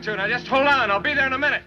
to. Now just hold on. I'll be there in a minute.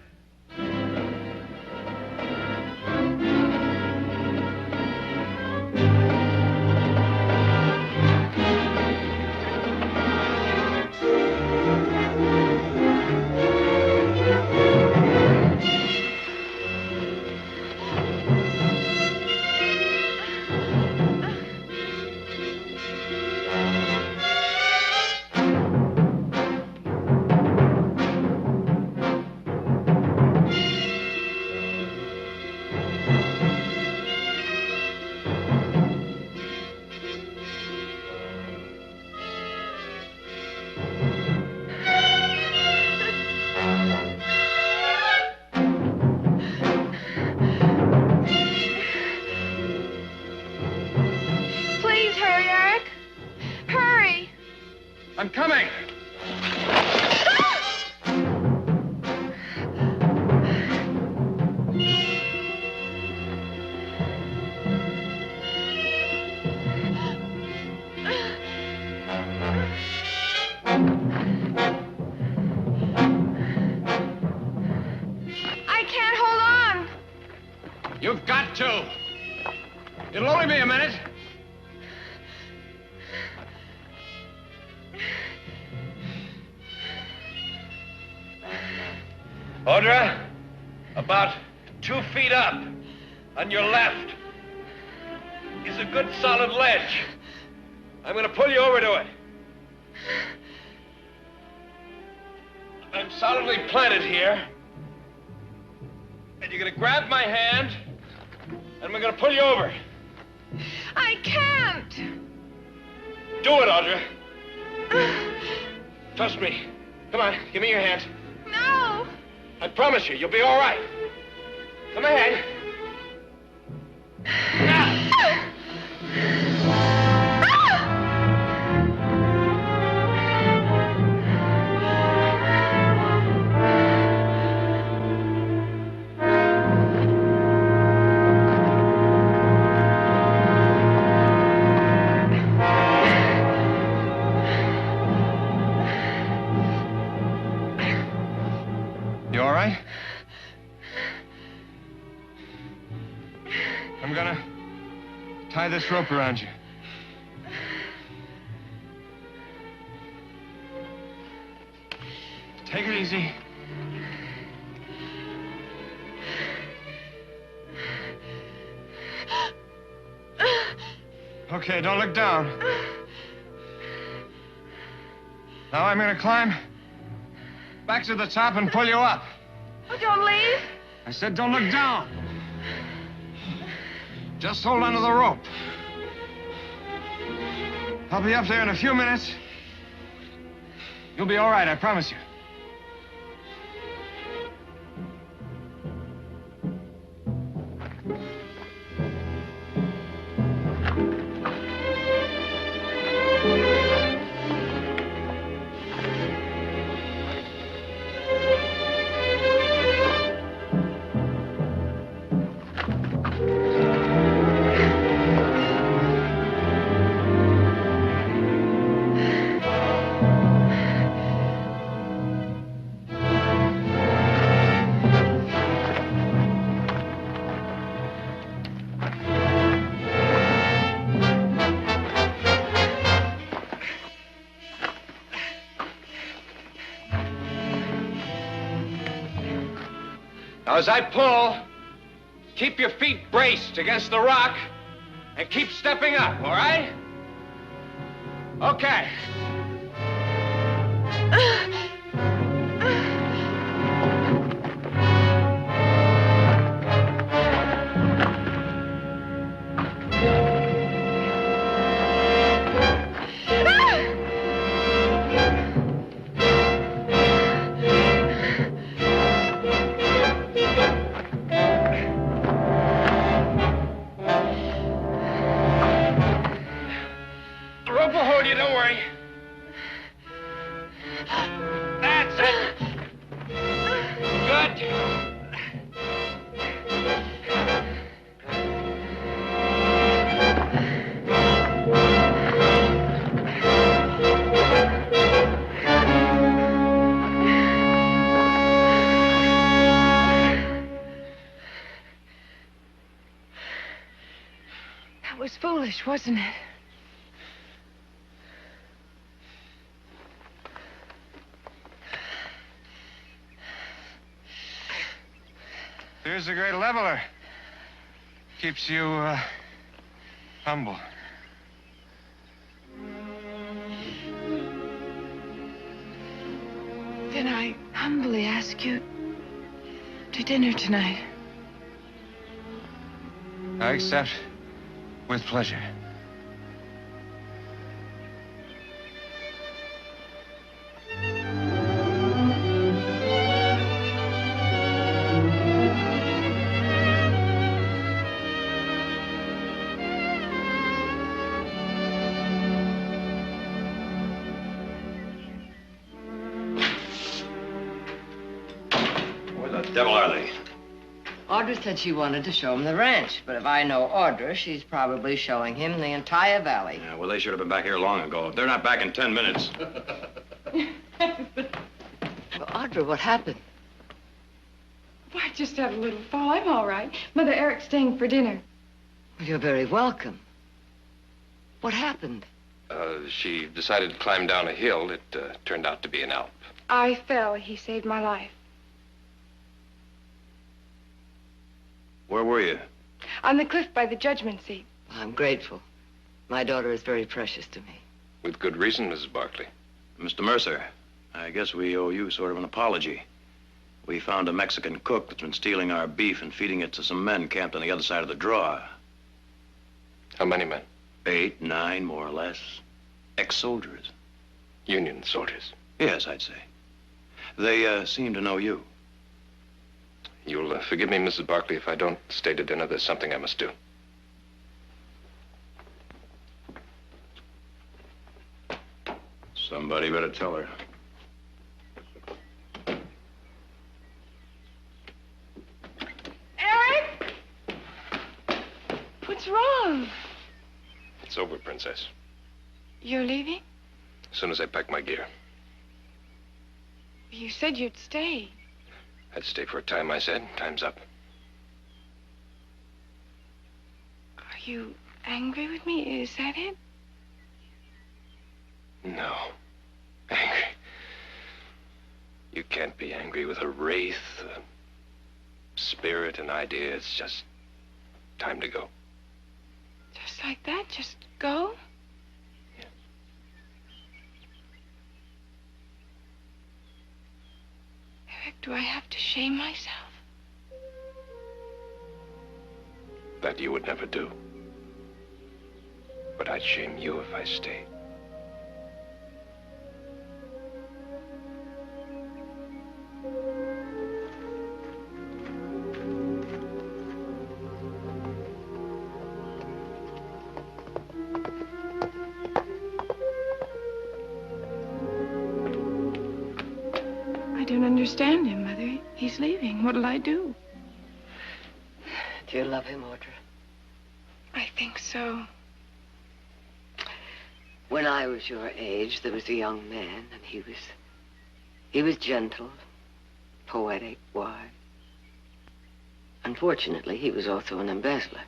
I'm coming. I can't hold on. You've got to. It'll only be a minute. Audra, about 2 feet up, on your left, is a good solid ledge. I'm going to pull you over to it. I'm solidly planted here. And you're going to grab my hand, and we're going to pull you over. I can't. Do it, Audra. Trust me. Come on, give me your hand. No. I promise you, you'll be all right. Come ahead. Now. You all right? I'm gonna tie this rope around you. Take it easy. Okay, don't look down. Now I'm gonna climb back to the top and pull you up. Oh, don't leave. I said don't look down. Just hold onto the rope. I'll be up there in a few minutes. You'll be all right, I promise you. Now, as I pull, keep your feet braced against the rock and keep stepping up, all right? Okay. The rope will hold you, don't worry. That was foolish, wasn't it? Here's the great leveler. Keeps you, humble. Then I humbly ask you to dinner tonight. I accept with pleasure. Where the devil are they? Audra said she wanted to show him the ranch, but if I know Audra, she's probably showing him the entire valley. Yeah, well, they should have been back here long ago. They're not back in 10 minutes. Well, Audra, what happened? Well, I just had a little fall. I'm all right. Mother Eric's staying for dinner. Well, you're very welcome. What happened? She decided to climb down a hill. It turned out to be an Alp. I fell. He saved my life. Where were you? On the cliff by the judgment seat. I'm grateful. My daughter is very precious to me. With good reason, Mrs. Barkley. Mr. Mercer, I guess we owe you sort of an apology. We found a Mexican cook that's been stealing our beef and feeding it to some men camped on the other side of the draw. How many men? 8, 9, more or less. Ex-soldiers. Union soldiers. Yes, I'd say. They seem to know you. You'll forgive me, Mrs. Barkley, if I don't stay to dinner. There's something I must do. Somebody better tell her. Eric! What's wrong? It's over, Princess. You're leaving? As soon as I pack my gear. You said you'd stay. I'd stay for a time, I said. Time's up. Are you angry with me? Is that it? No. Angry. You can't be angry with a wraith, a spirit, an idea. It's just time to go. Just like that? Just go? Yeah. Eric, do I have to shame myself? That you would never do. But I'd shame you if I stayed. I don't understand him, Mother. He's leaving. What'll I do? Do you love him, Audra? I think so. When I was your age, there was a young man, and he was gentle, poetic, wise. Unfortunately, he was also an embezzler.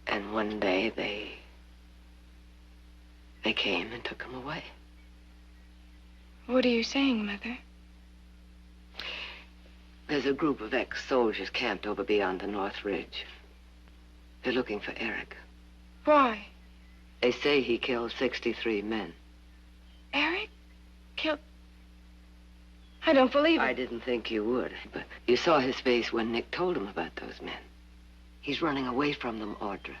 And one day they came and took him away. What are you saying, Mother? There's a group of ex-soldiers camped over beyond the North Ridge. They're looking for Eric. Why? They say he killed 63 men. Eric? Killed... I don't believe it. I didn't think you would, but you saw his face when Nick told him about those men. He's running away from them, Audra.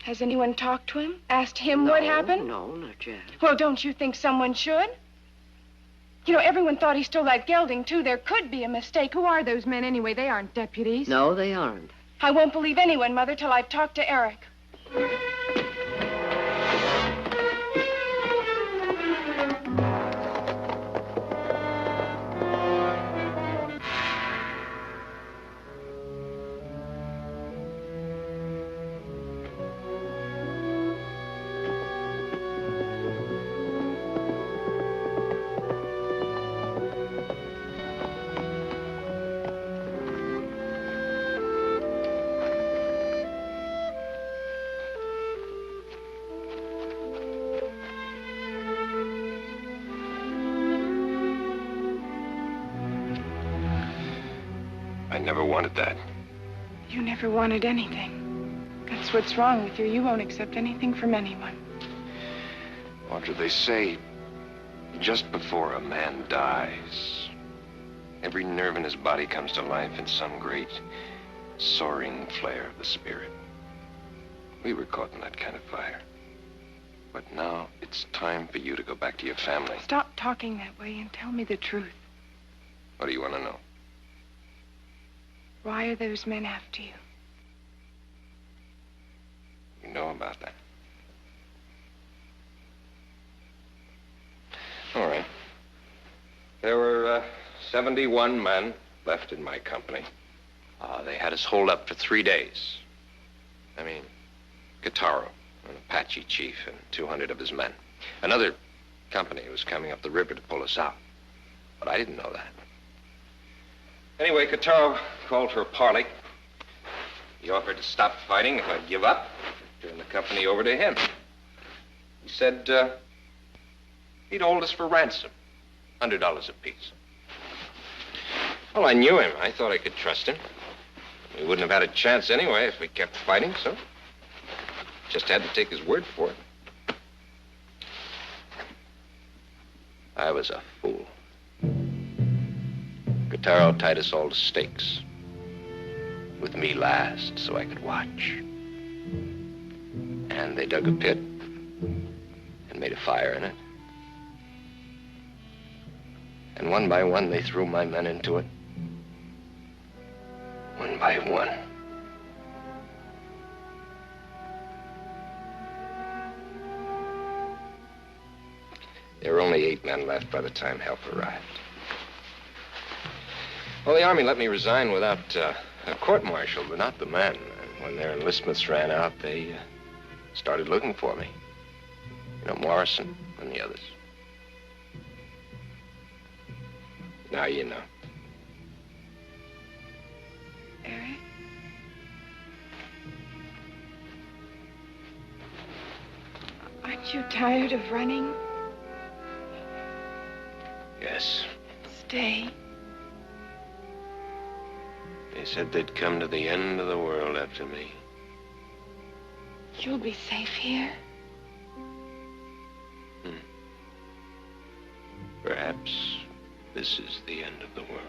Has anyone talked to him? Asked him what happened? No, not yet. Well, don't you think someone should? You know, everyone thought he stole that gelding, too. There could be a mistake. Who are those men, anyway? They aren't deputies. No, they aren't. I won't believe anyone, Mother, till I've talked to Eric. never wanted that. You never wanted anything. That's what's wrong with you. You won't accept anything from anyone. Audra, they say just before a man dies, every nerve in his body comes to life in some great soaring flare of the spirit. We were caught in that kind of fire. But now it's time for you to go back to your family. Stop talking that way and tell me the truth. What do you want to know? Why are those men after you? You know about that. All right. There were 71 men left in my company. They had us holed up for 3 days. I mean, Guitarro, an Apache chief, and 200 of his men. Another company was coming up the river to pull us out. But I didn't know that. Anyway, Guitarro called for a parley. He offered to stop fighting if I'd give up, turn the company over to him. He said he'd hold us for ransom, $100 apiece. Well, I knew him. I thought I could trust him. We wouldn't have had a chance anyway if we kept fighting, so just had to take his word for it. I was a fool. Guitarro tied us all to stakes, with me last so I could watch. And they dug a pit and made a fire in it. And one by one, they threw my men into it. One by one. There were only 8 men left by the time help arrived. Well, the Army let me resign without a court-martial, but not the men. And when their enlistments ran out, they started looking for me. You know, Morrison and the others. Now you know. Eric? Aren't you tired of running? Yes. Stay. They said they'd come to the end of the world after me. You'll be safe here. Perhaps this is the end of the world.